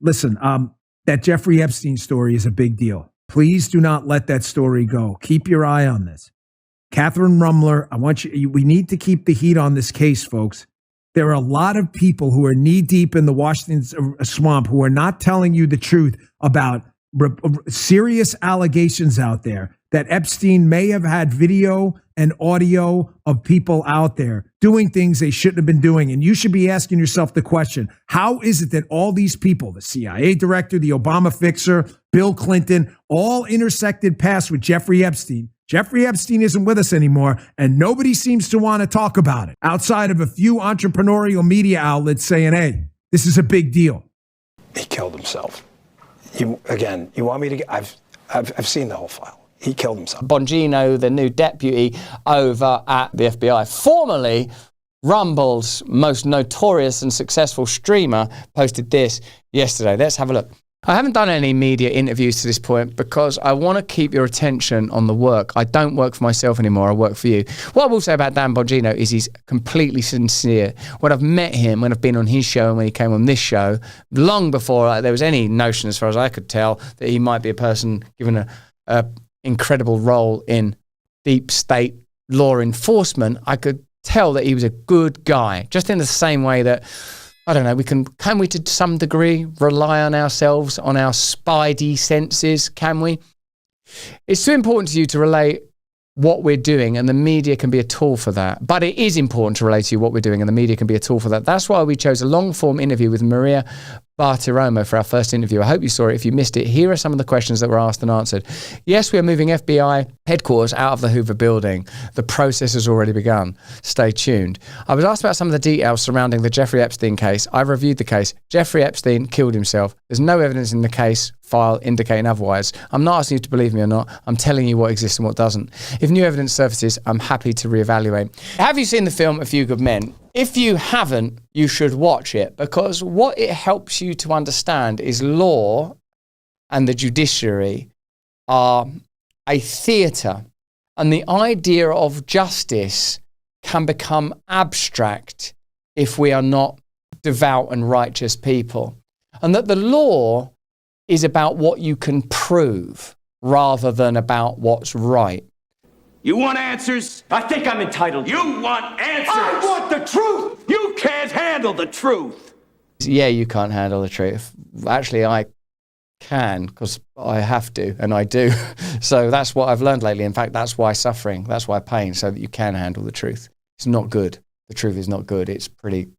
Listen, that Jeffrey Epstein story is a big deal. Please do not let that story go. Keep your eye on this. Catherine Rumler, we need to keep the heat on this case, folks. There are a lot of people who are knee deep in the Washington swamp who are not telling you the truth about serious allegations out there that Epstein may have had video and audio of people out there doing things they shouldn't have been doing. And you should be asking yourself the question, how is it that all these people, the CIA director, the Obama fixer, Bill Clinton, all intersected paths with Jeffrey Epstein? Jeffrey Epstein isn't with us anymore, and nobody seems to want to talk about it outside of a few entrepreneurial media outlets saying, hey, this is a big deal. He killed himself. You want me to? I've seen the whole file. He killed himself. Bongino, the new deputy over at the FBI, formerly Rumble's most notorious and successful streamer, posted this yesterday. Let's have a look. I haven't done any media interviews to this point because I want to keep your attention on the work. I don't work for myself anymore. I work for you. What I will say about Dan Bongino is he's completely sincere. When I've met him, when I've been on his show and when he came on this show, long before there was any notion, as far as I could tell, that he might be a person given a incredible role in deep state law enforcement, I could tell that he was a good guy, just in the same way that, I don't know, can we to some degree rely on ourselves, on our spidey senses, can we? It's too important to you to relate what we're doing, and the media can be a tool for that. But it is important to relate to you what we're doing, and the media can be a tool for that. That's why we chose a long-form interview with Maria Bartiromo for our first interview. I hope you saw it. If you missed it, here are some of the questions that were asked and answered. Yes, we are moving FBI headquarters out of the Hoover building. The process has already begun. Stay tuned. I was asked about some of the details surrounding the Jeffrey Epstein case. I reviewed the case. Jeffrey Epstein killed himself. There's no evidence in the case file indicating otherwise. I'm not asking you to believe me or not. I'm telling you what exists and what doesn't. If new evidence surfaces, I'm happy to reevaluate. Have you seen the film A Few Good Men? If you haven't, you should watch it, because what it helps you to understand is law and the judiciary are a theatre, and the idea of justice can become abstract if we are not devout and righteous people, and that the law is about what you can prove rather than about what's right. You want answers? I think I'm entitled. You want answers? I want the truth! You can't handle the truth! Yeah, you can't handle the truth. Actually, I can, because I have to, and I do. So that's what I've learned lately. In fact, that's why suffering, that's why pain, so that you can handle the truth. It's not good. The truth is not good. It's pretty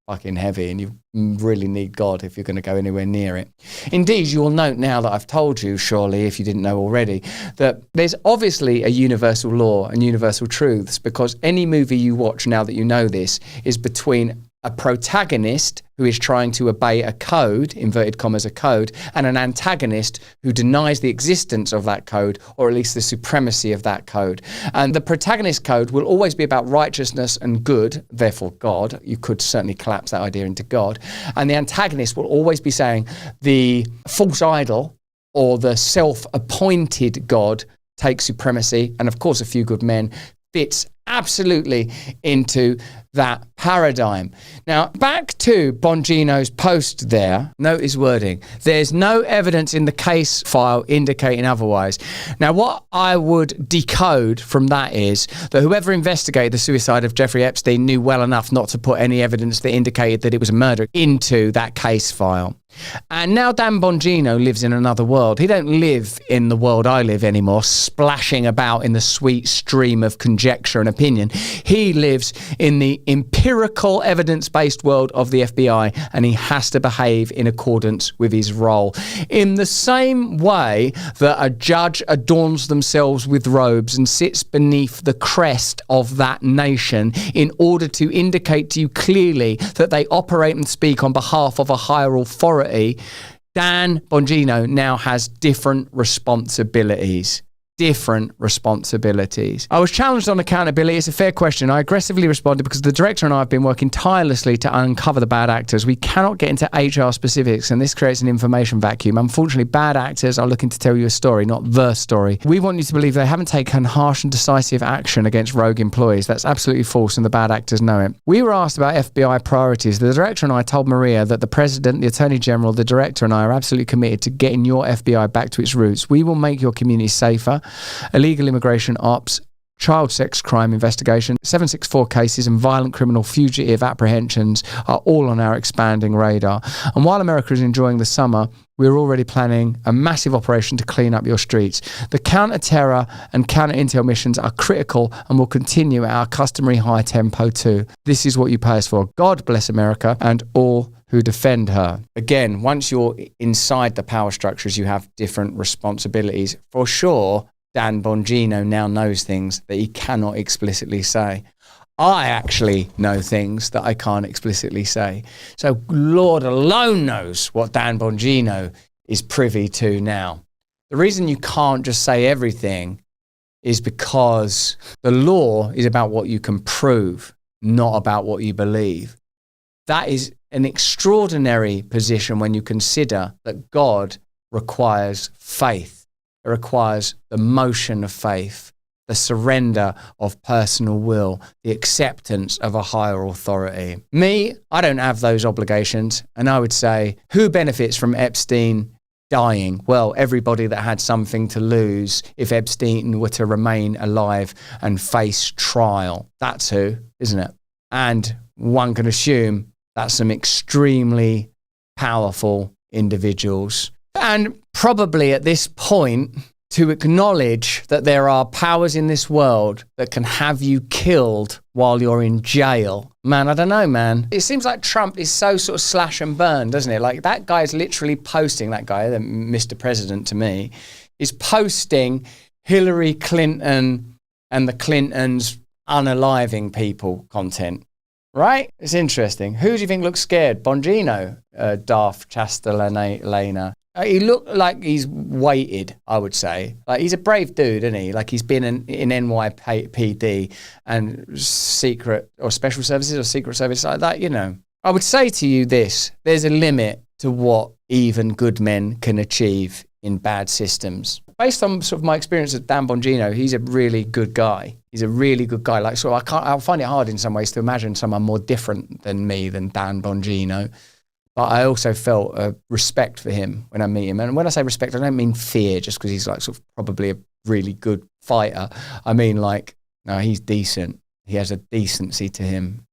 fucking heavy, and you really need God if you're going to go anywhere near it. Indeed, you will note now that I've told you, surely, if you didn't know already, that there's obviously a universal law and universal truths, because any movie you watch, now that you know this, is between a protagonist who is trying to obey a code, inverted commas, a code, and an antagonist who denies the existence of that code, or at least the supremacy of that code. And the protagonist code will always be about righteousness and good, therefore God. You could certainly collapse that idea into God. And the antagonist will always be saying the false idol or the self-appointed God takes supremacy. And of course, A Few Good Men fits absolutely into that paradigm. Now, back to Bongino's post there. Note his wording. There's no evidence in the case file indicating otherwise. Now, what I would decode from that is that whoever investigated the suicide of Jeffrey Epstein knew well enough not to put any evidence that indicated that it was a murder into that case file. And now Dan Bongino lives in another world. He don't live in the world I live anymore, splashing about in the sweet stream of conjecture and opinion. He lives in the empirical evidence-based world of the FBI, and he has to behave in accordance with his role. In the same way that a judge adorns themselves with robes and sits beneath the crest of that nation in order to indicate to you clearly that they operate and speak on behalf of a higher authority, Dan Bongino now has different responsibilities. different responsibilities. I was challenged on accountability. It's a fair question. I aggressively responded because the director and I have been working tirelessly to uncover the bad actors. We cannot get into HR specifics, and this creates an information vacuum. Unfortunately, bad actors are looking to tell you a story, not the story. We want you to believe they haven't taken harsh and decisive action against rogue employees. That's absolutely false, and the bad actors know it. We were asked about FBI priorities. The director and I told Maria that the president, the attorney general, the director and I are absolutely committed to getting your FBI back to its roots. We will make your community safer. Illegal immigration ops, child sex crime investigation, 764 cases and violent criminal fugitive apprehensions are all on our expanding radar. And while America is enjoying the summer, we're already planning a massive operation to clean up your streets. The counter-terror and counter-intel missions are critical and will continue at our customary high tempo too. This is what you pay us for. God bless America and all who defend her. Again, once you're inside the power structures, you have different responsibilities. For sure, Dan Bongino now knows things that he cannot explicitly say. I actually know things that I can't explicitly say. So Lord alone knows what Dan Bongino is privy to now. The reason you can't just say everything is because the law is about what you can prove, not about what you believe. That is an extraordinary position when you consider that God requires faith. It requires the motion of faith, the surrender of personal will, the acceptance of a higher authority. Me, I don't have those obligations. And I would say, who benefits from Epstein dying? Well, everybody that had something to lose if Epstein were to remain alive and face trial. That's who, isn't it? And one can assume that's some extremely powerful individuals. And probably at this point, to acknowledge that there are powers in this world that can have you killed while you're in jail. Man, I don't know, man. It seems like Trump is so sort of slash and burn, doesn't it? Like that guy is literally posting, that guy, Mr. President to me, is posting Hillary Clinton and the Clintons unaliving people content. Right? It's interesting. Who do you think looks scared? Bongino, Darth Castellana. He looked like he's waited, I would say. Like he's a brave dude, isn't he? Like he's been in NYPD and secret or special services or secret service like that, you know. I would say to you this, there's a limit to what even good men can achieve in bad systems. Based on sort of my experience with Dan Bongino, he's a really good guy. He's a really good guy. Like, so I'll find it hard in some ways to imagine someone more different than me, than Dan Bongino. But I also felt a respect for him when I meet him. And when I say respect, I don't mean fear just because he's like sort of probably a really good fighter. I mean like, no, he's decent. He has a decency to him.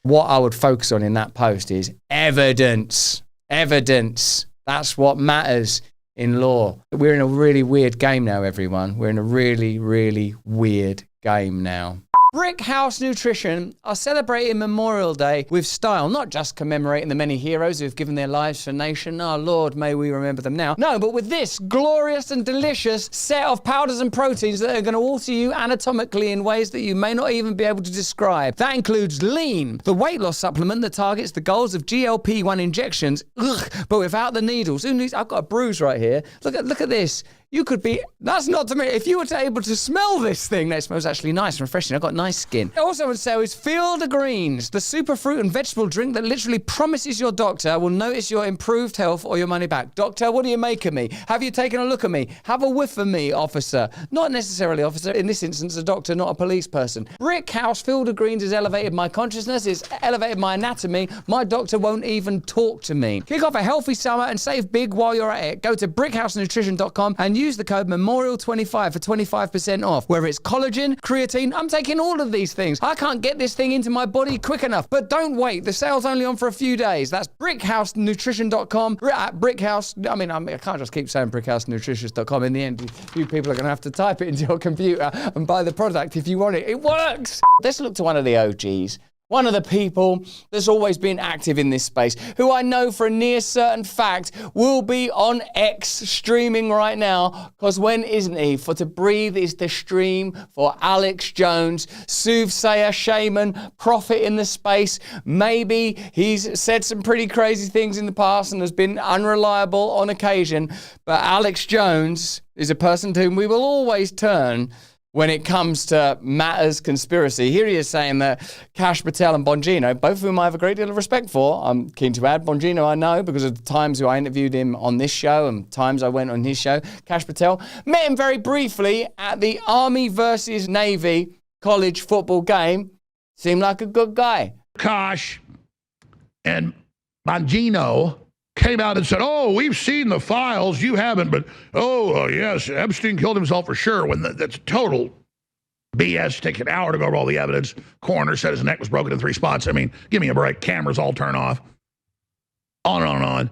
What I would focus on in that post is evidence. Evidence. That's what matters in law. We're in a really weird game now, everyone. We're in a really, really weird game now. Brick House Nutrition are celebrating Memorial Day with style, not just commemorating the many heroes who have given their lives for nation. Our Lord, may we remember them now. No, but with this glorious and delicious set of powders and proteins that are going to alter you anatomically in ways that you may not even be able to describe. That includes Lean, the weight loss supplement that targets the goals of GLP-1 injections, but without the needles. Who needs? I've got a bruise right here. Look at this. You could be, that's not to me. If you were able to smell this thing, that smells actually nice and refreshing. I've got nice skin. Also, I would say is Field of Greens, the super fruit and vegetable drink that literally promises your doctor will notice your improved health or your money back. Doctor, what do you make of me? Have you taken a look at me? Have a whiff of me, officer. Not necessarily, officer. In this instance, a doctor, not a police person. Brick House Field of Greens has elevated my consciousness. It's elevated my anatomy. My doctor won't even talk to me. Kick off a healthy summer and save big while you're at it. Go to brickhousenutrition.com and use the code MEMORIAL25 for 25% off. Whether it's collagen, creatine, I'm taking all of these things. I can't get this thing into my body quick enough. But don't wait. The sale's only on for a few days. That's brickhousenutrition.com. At Brickhouse, I can't just keep saying brickhousenutrition.com. In the end, you people are going to have to type it into your computer and buy the product if you want it. It works! Let's look to one of the OGs. one of the people that's always been active in this space, who I know for a near certain fact will be on X streaming right now, because when isn't he? For To Breathe is the stream for Alex Jones, soothsayer, shaman, prophet in the space. Maybe he's said some pretty crazy things in the past and has been unreliable on occasion, but Alex Jones is a person to whom we will always turn when it comes to matters conspiracy. Here he is saying that Kash Patel and Bongino, both of whom I have a great deal of respect for, I'm keen to add, Bongino I know because of the times who I interviewed him on this show and times I went on his show. Kash Patel, met him very briefly at the Army versus Navy college football game. Seemed like a good guy. Kash and Bongino came out and said, oh, we've seen the files, you haven't, but yes, Epstein killed himself for sure, when that's total BS. Take an hour to go over all the evidence. Coroner said his neck was broken in 3 spots. I mean, give me a break. Cameras all turn off. On and on and on.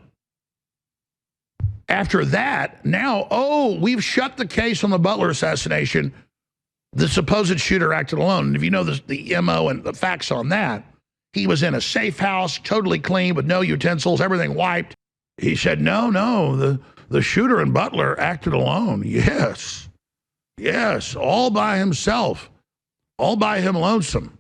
After that, now, we've shut the case on the Butler assassination. The supposed shooter acted alone. And if you know the MO and the facts on that, he was in a safe house, totally clean, with no utensils, everything wiped. He said, no, the shooter in Butler acted alone. Yes, all by himself, all by him lonesome.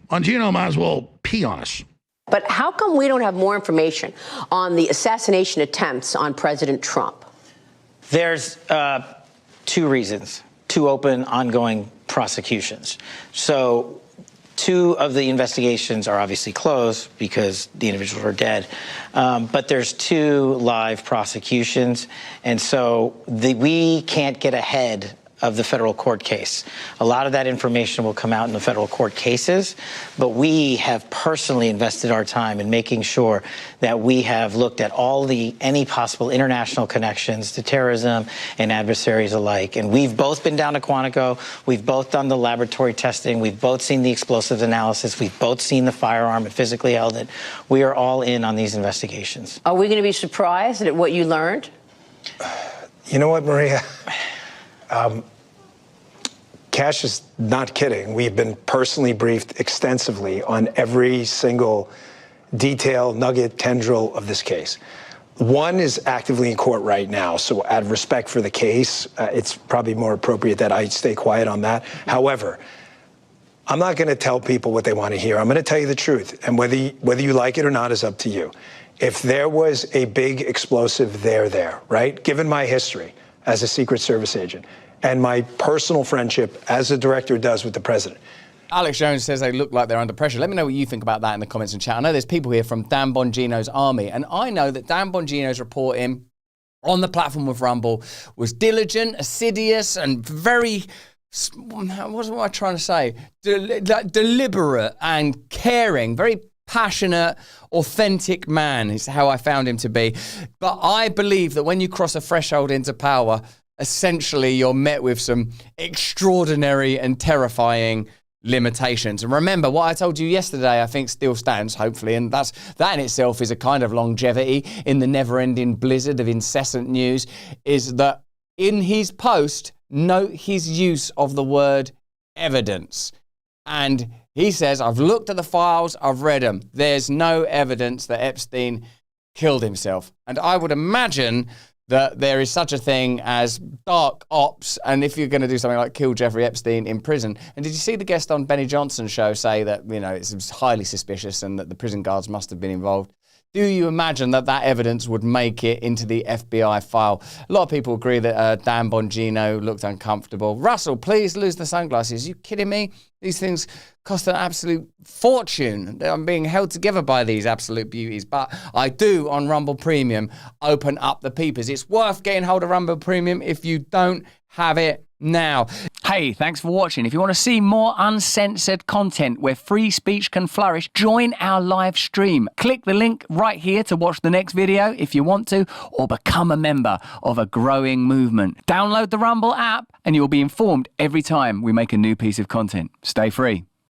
Bongino might as well pee on us. But how come we don't have more information on the assassination attempts on President Trump? There's 2 reasons, 2 open, ongoing prosecutions. So 2 of the investigations are obviously closed because the individuals are dead, but there's 2 live prosecutions, and so we can't get ahead of the federal court case. A lot of that information will come out in the federal court cases, but we have personally invested our time in making sure that we have looked at any possible international connections to terrorism and adversaries alike. And we've both been down to Quantico. We've both done the laboratory testing. We've both seen the explosives analysis. We've both seen the firearm and physically held it. We are all in on these investigations. Are we going to be surprised at what you learned? You know what, Maria? Kash is not kidding. We've been personally briefed extensively on every single detail, nugget, tendril of this case. One is actively in court right now, so out of respect for the case, it's probably more appropriate that I stay quiet on that. However, I'm not going to tell people what they want to hear. I'm going to tell you the truth, and whether you like it or not is up to you. If there was a big explosive there, right? Given my history as a Secret Service agent and my personal friendship as a director does with the president. Alex Jones says they look like they're under pressure. Let me know what you think about that in the comments and chat. I know there's people here from Dan Bongino's army, and I know that Dan Bongino's reporting on the platform of Rumble was diligent, assiduous, and very, what am I trying to say? Deliberate and caring, very passionate, authentic man is how I found him to be. But I believe that when you cross a threshold into power, essentially you're met with some extraordinary and terrifying limitations. And remember, what I told you yesterday, I think still stands, hopefully, and that in itself is a kind of longevity in the never-ending blizzard of incessant news, is that in his post, note his use of the word evidence. And he says, I've looked at the files, I've read them. There's no evidence that Epstein killed himself. And I would imagine that there is such a thing as dark ops, and if you're going to do something like kill Jeffrey Epstein in prison. And did you see the guest on Benny Johnson's show say that, it's highly suspicious and that the prison guards must have been involved? Do you imagine that evidence would make it into the FBI file? A lot of people agree that Dan Bongino looked uncomfortable. Russell, please lose the sunglasses. Are you kidding me? These things cost an absolute fortune. I'm being held together by these absolute beauties. But I do, on Rumble Premium, open up the peepers. It's worth getting hold of Rumble Premium if you don't have it now. Hey, thanks for watching. If you want to see more uncensored content where free speech can flourish, join our live stream. Click the link right here to watch the next video if you want to, or become a member of a growing movement. Download the Rumble app and you'll be informed every time we make a new piece of content. Stay free.